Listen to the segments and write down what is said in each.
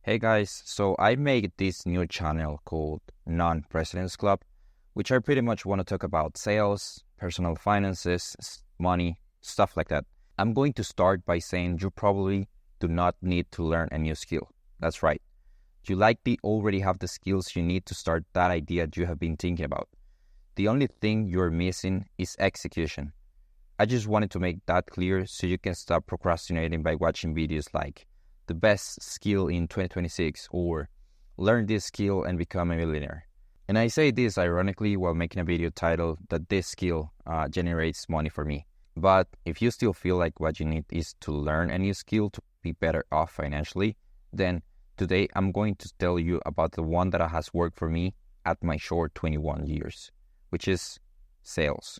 Hey guys, so I made this new channel called Non-President's Club, which I pretty much want to talk about sales, personal finances, money, stuff like that. I'm going to start by saying you probably do not need to learn a new skill. That's right. You likely already have the skills you need to start that idea you have been thinking about. The only thing you're missing is execution. I just wanted to make that clear so you can stop procrastinating by watching videos like the best skill in 2026 or learn this skill and become a millionaire. And I say this ironically while making a video titled that this skill generates money for me. But if you still feel like what you need is to learn a new skill to be better off financially, then today I'm going to tell you about the one that has worked for me at my short 21 years, which is sales.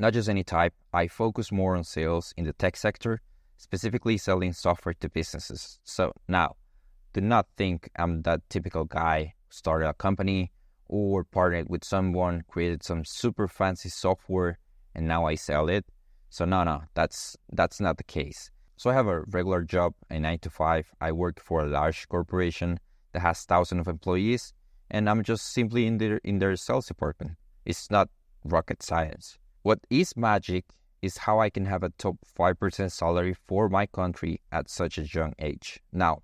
Not just any type, I focus more on sales in the tech sector, specifically selling software to businesses. So now, do not think I'm that typical guy who started a company or partnered with someone, created some super fancy software, and now I sell it. So no, that's not the case. So I have a regular job, a 9 to 5. I work for a large corporation that has thousands of employees, and I'm just simply in their sales department. It's not rocket science. What is magic is how I can have a top 5% salary for my country at such a young age. Now,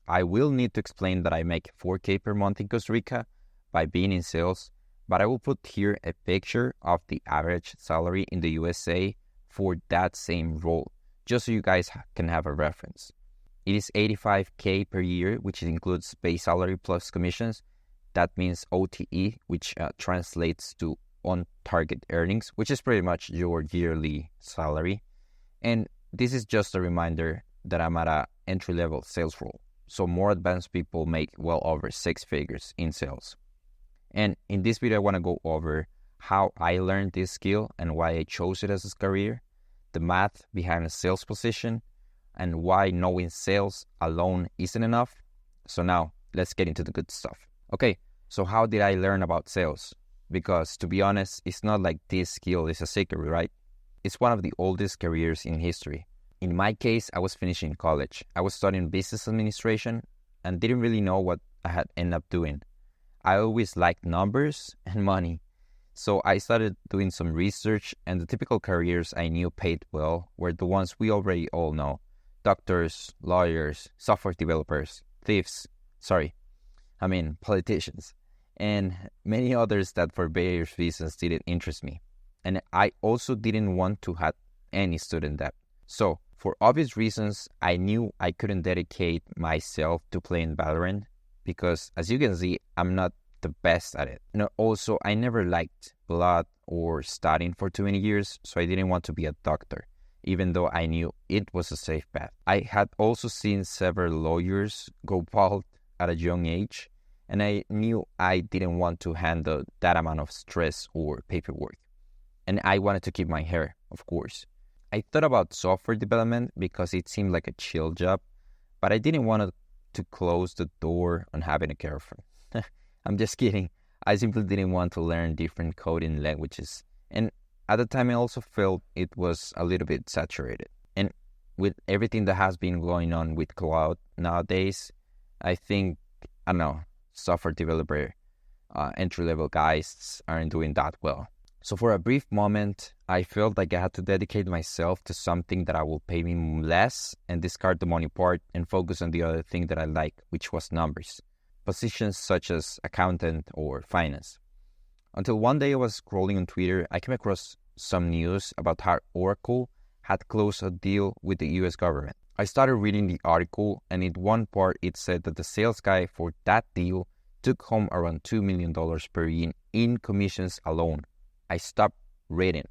I will need to explain that I make 4K per month in Costa Rica by being in sales, but I will put here a picture of the average salary in the USA for that same role, just so you guys can have a reference. It is 85K per year, which includes base salary plus commissions. That means OTE, which translates to on-target earnings, which is pretty much your yearly salary. And this is just a reminder that I'm at an entry-level sales role. So more advanced people make well over 6 figures in sales. And in this video, I want to go over how I learned this skill and why I chose it as a career, the math behind a sales position, and why knowing sales alone isn't enough. So now, let's get into the good stuff. Okay, so how did I learn about sales? Because to be honest, it's not like this skill is a secret, right? It's one of the oldest careers in history. In my case, I was finishing college. I was studying business administration and didn't really know what I had ended up doing. I always liked numbers and money. So I started doing some research, and the typical careers I knew paid well were the ones we already all know. Doctors, lawyers, software developers, politicians, and many others that for various reasons didn't interest me. And I also didn't want to have any student debt. So, for obvious reasons, I knew I couldn't dedicate myself to playing Valorant because, as you can see, I'm not the best at it. Also, I never liked blood or studying for too many years, so I didn't want to be a doctor, even though I knew it was a safe path. I had also seen several lawyers go bald at a young age, and I knew I didn't want to handle that amount of stress or paperwork. And I wanted to keep my hair, of course. I thought about software development because it seemed like a chill job, but I didn't want to close the door on having a girlfriend. I'm just kidding. I simply didn't want to learn different coding languages. And at the time, I also felt it was a little bit saturated. And with everything that has been going on with cloud nowadays, I think, software developer, entry-level guys aren't doing that well. So for a brief moment, I felt like I had to dedicate myself to something that I will pay me less and discard the money part and focus on the other thing that I like, which was numbers. Positions such as accountant or finance. Until one day I was scrolling on Twitter, I came across some news about how Oracle had closed a deal with the US government. I started reading the article, and in one part it said that the sales guy for that deal took home around $2 million per year in commissions alone. I stopped reading,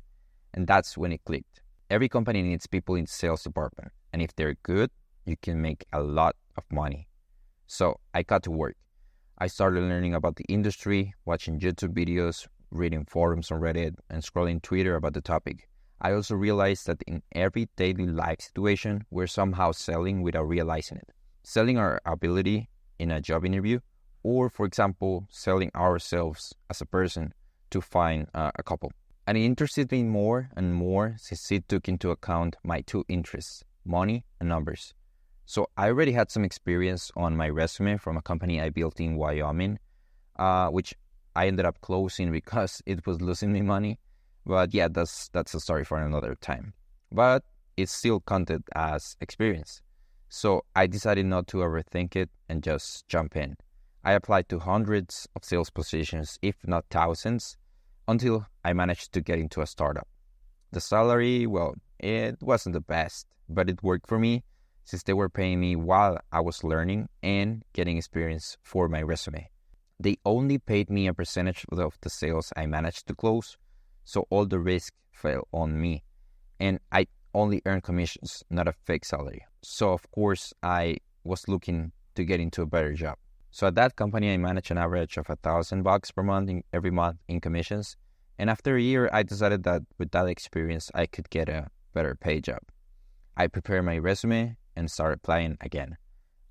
and that's when it clicked. Every company needs people in the sales department, and if they're good, you can make a lot of money. So I got to work. I started learning about the industry, watching YouTube videos, reading forums on Reddit, and scrolling Twitter about the topic. I also realized that in every daily life situation, we're somehow selling without realizing it. Selling our ability in a job interview, or for example, selling ourselves as a person to find a couple. And it interested me more and more since it took into account my two interests, money and numbers. So I already had some experience on my resume from a company I built in Wyoming, which I ended up closing because it was losing me money. But yeah, that's a story for another time. But it's still counted as experience. So I decided not to overthink it and just jump in. I applied to hundreds of sales positions, if not thousands, until I managed to get into a startup. The salary, well, it wasn't the best, but it worked for me since they were paying me while I was learning and getting experience for my resume. They only paid me a percentage of the sales I managed to close, so all the risk fell on me. And I only earned commissions, not a fixed salary. So of course, I was looking to get into a better job. So at that company, I managed an average of $1,000 per month every month in commissions. And after a year, I decided that with that experience, I could get a better pay job. I prepared my resume and started applying again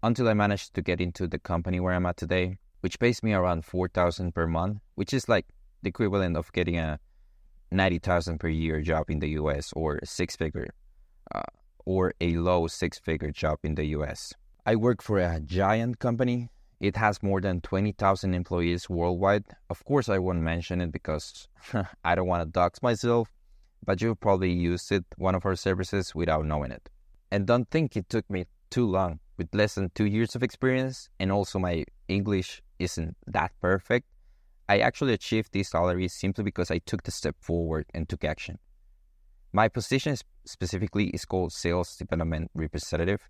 until I managed to get into the company where I'm at today, which pays me around $4,000 per month, which is like the equivalent of getting a $90,000 per year job in the US or six-figure or a low six-figure job in the US. I work for a giant company. It has more than 20,000 employees worldwide. Of course, I won't mention it because I don't want to dox myself, but you've probably used one of our services without knowing it. And don't think it took me too long. With less than 2 years of experience, and also my English isn't that perfect, I actually achieved this salary simply because I took the step forward and took action. My position specifically is called Sales Development Representative.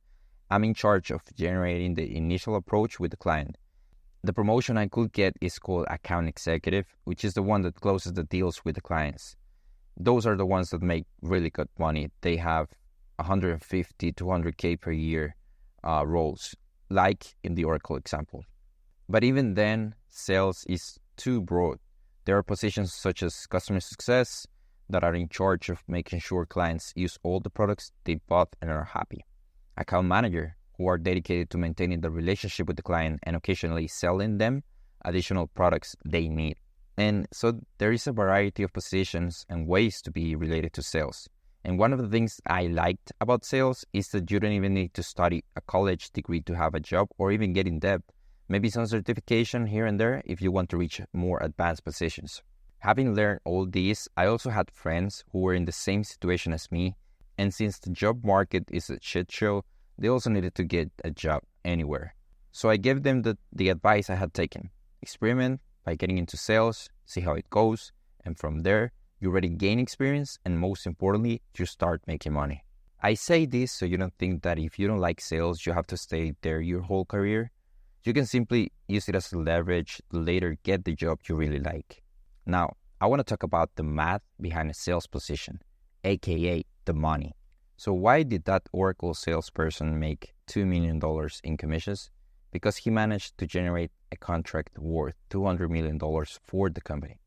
I'm in charge of generating the initial approach with the client. The promotion I could get is called Account Executive, which is the one that closes the deals with the clients. Those are the ones that make really good money. They have 150 to 200K per year roles, like in the Oracle example. But even then, sales is too broad. There are positions such as customer success that are in charge of making sure clients use all the products they bought and are happy. Account manager, who are dedicated to maintaining the relationship with the client and occasionally selling them additional products they need. And so there is a variety of positions and ways to be related to sales. And one of the things I liked about sales is that you don't even need to study a college degree to have a job or even get in debt. Maybe some certification here and there if you want to reach more advanced positions. Having learned all these, I also had friends who were in the same situation as me. And since the job market is a shit show, they also needed to get a job anywhere. So I gave them the advice I had taken. Experiment by getting into sales, see how it goes, and from there, you already gain experience, and most importantly, you start making money. I say this so you don't think that if you don't like sales, you have to stay there your whole career. You can simply use it as leverage to later get the job you really like. Now, I want to talk about the math behind a sales position, aka the money. So why did that Oracle salesperson make $2 million in commissions? Because he managed to generate a contract worth $200 million for the company.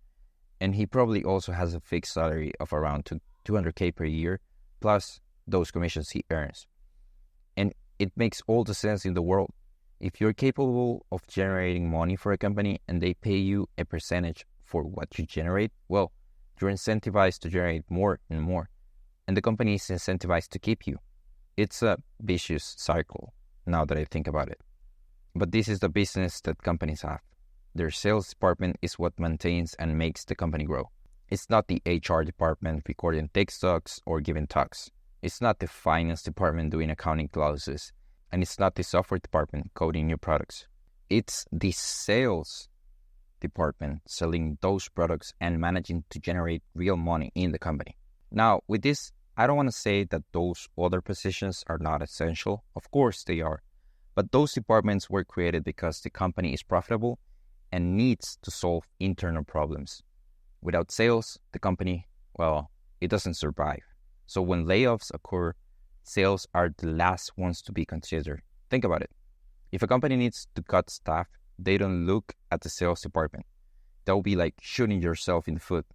And he probably also has a fixed salary of around $200K per year, plus those commissions he earns. And it makes all the sense in the world. If you're capable of generating money for a company and they pay you a percentage for what you generate, well, you're incentivized to generate more and more. And the company is incentivized to keep you. It's a vicious cycle, now that I think about it. But this is the business that companies have. Their sales department is what maintains and makes the company grow. It's not the HR department recording TikToks or giving talks. It's not the finance department doing accounting clauses. And it's not the software department coding new products. It's the sales department selling those products and managing to generate real money in the company. Now, with this, I don't want to say that those other positions are not essential. Of course they are. But those departments were created because the company is profitable and needs to solve internal problems. Without sales, the company, well, it doesn't survive. So when layoffs occur, sales are the last ones to be considered. Think about it. If a company needs to cut staff, they don't look at the sales department. That will be like shooting yourself in the foot.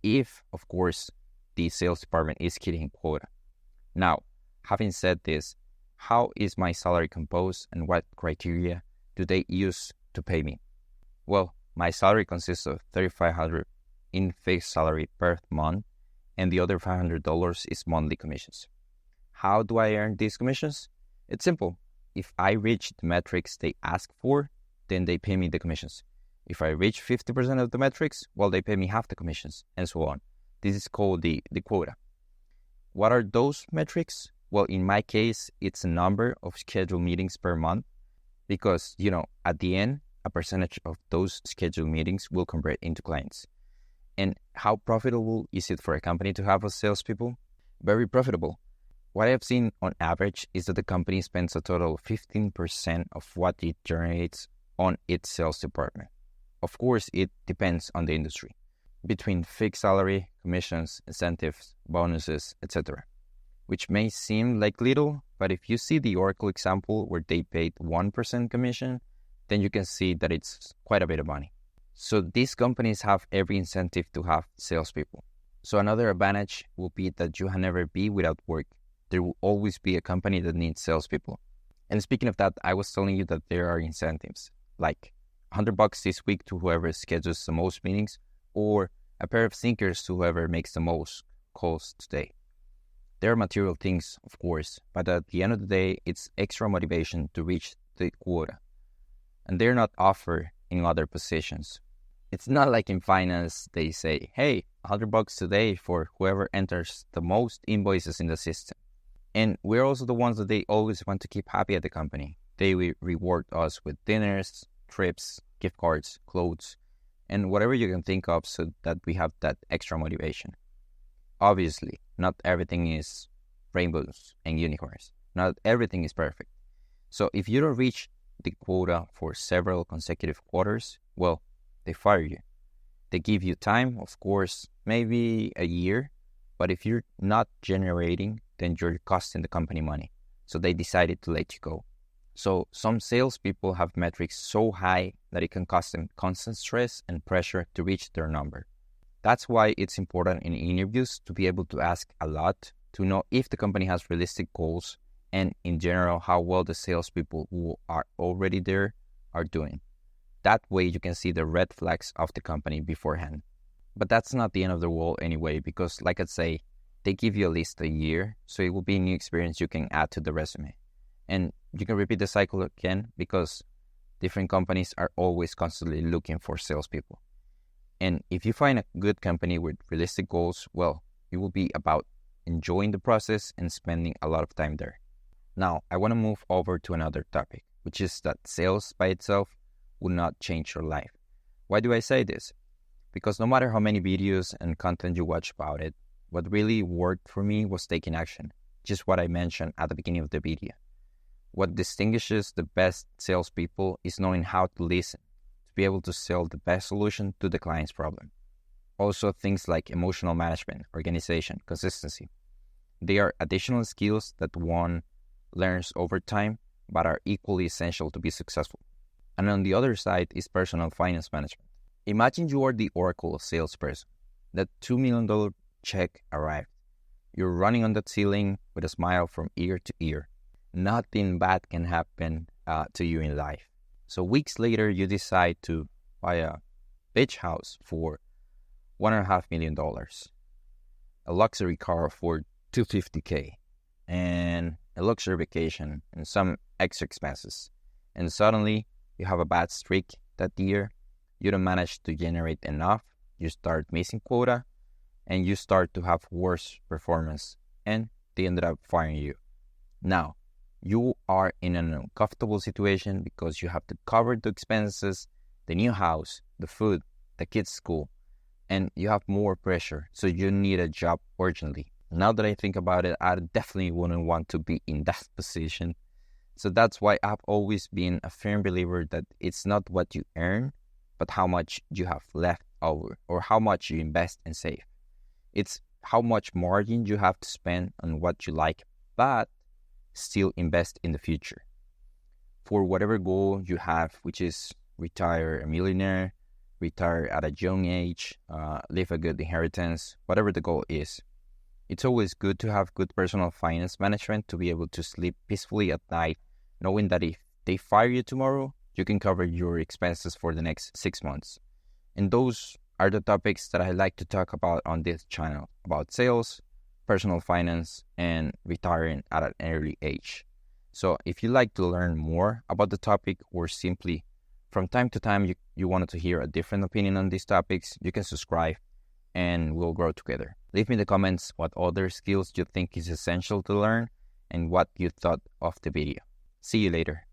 If, of course, the sales department is hitting quota. Now, having said this, how is my salary composed and what criteria do they use to pay me? Well, my salary consists of $3,500 in fixed salary per month, and the other $500 is monthly commissions. How do I earn these commissions? It's simple. If I reach the metrics they ask for, then they pay me the commissions. If I reach 50% of the metrics, well, they pay me half the commissions, and so on. This is called the quota. What are those metrics? Well, in my case, it's a number of scheduled meetings per month because, at the end, a percentage of those scheduled meetings will convert into clients. And how profitable is it for a company to have a salespeople? Very profitable. What I've seen on average is that the company spends a total of 15% of what it generates on its sales department. Of course, it depends on the industry, between fixed salary, commissions, incentives, bonuses, etc., which may seem like little, but if you see the Oracle example where they paid 1% commission, then you can see that it's quite a bit of money. So these companies have every incentive to have salespeople. So another advantage will be that you will never be without work. There will always be a company that needs salespeople. And speaking of that, I was telling you that there are incentives, like $100 this week to whoever schedules the most meetings, or a pair of sneakers to whoever makes the most calls today. There are material things, of course, but at the end of the day, it's extra motivation to reach the quota. And they're not offered in other positions. It's not like in finance, they say, hey, $100 today for whoever enters the most invoices in the system. And we're also the ones that they always want to keep happy at the company. They will reward us with dinners, trips, gift cards, clothes, and whatever you can think of so that we have that extra motivation. Obviously, not everything is rainbows and unicorns. Not everything is perfect. So if you don't reach the quota for several consecutive quarters, well, they fire you. They give you time, of course, maybe a year, but if you're not generating, then you're costing the company money. So they decided to let you go. So some salespeople have metrics so high that it can cause them constant stress and pressure to reach their number. That's why it's important in interviews to be able to ask a lot to know if the company has realistic goals and in general how well the salespeople who are already there are doing. That way you can see the red flags of the company beforehand. But that's not the end of the world anyway, because like I say, they give you at least a year, so it will be a new experience you can add to the resume. And you can repeat the cycle again because different companies are always constantly looking for salespeople. And if you find a good company with realistic goals, well, it will be about enjoying the process and spending a lot of time there. Now, I want to move over to another topic, which is that sales by itself will not change your life. Why do I say this? Because no matter how many videos and content you watch about it, what really worked for me was taking action, just what I mentioned at the beginning of the video. What distinguishes the best salespeople is knowing how to listen, to be able to sell the best solution to the client's problem. Also, things like emotional management, organization, consistency. They are additional skills that one learns over time, but are equally essential to be successful. And on the other side is personal finance management. Imagine you are the Oracle salesperson. That $2 million check arrived. You're running on that ceiling with a smile from ear to ear. Nothing bad can happen to you in life. So weeks later, you decide to buy a beach house for $1.5 million, a luxury car for $250K, and a luxury vacation and some extra expenses. And suddenly, you have a bad streak that year. You don't manage to generate enough. You start missing quota, and you start to have worse performance, and they ended up firing you. Now, you are in an uncomfortable situation because you have to cover the expenses, the new house, the food, the kids' school, and you have more pressure, so you need a job urgently. Now that I think about it, I definitely wouldn't want to be in that position. So that's why I've always been a firm believer that it's not what you earn, but how much you have left over or how much you invest and save. It's how much margin you have to spend on what you like, but still invest in the future. For whatever goal you have, which is retire a millionaire, retire at a young age, leave a good inheritance, whatever the goal is, it's always good to have good personal finance management to be able to sleep peacefully at night, knowing that if they fire you tomorrow, you can cover your expenses for the next 6 months. And those are the topics that I like to talk about on this channel, about sales, personal finance, and retiring at an early age. So if you like to learn more about the topic, or simply from time to time you wanted to hear a different opinion on these topics, you can subscribe and we'll grow together. Leave me in the comments what other skills you think is essential to learn and what you thought of the video. See you later.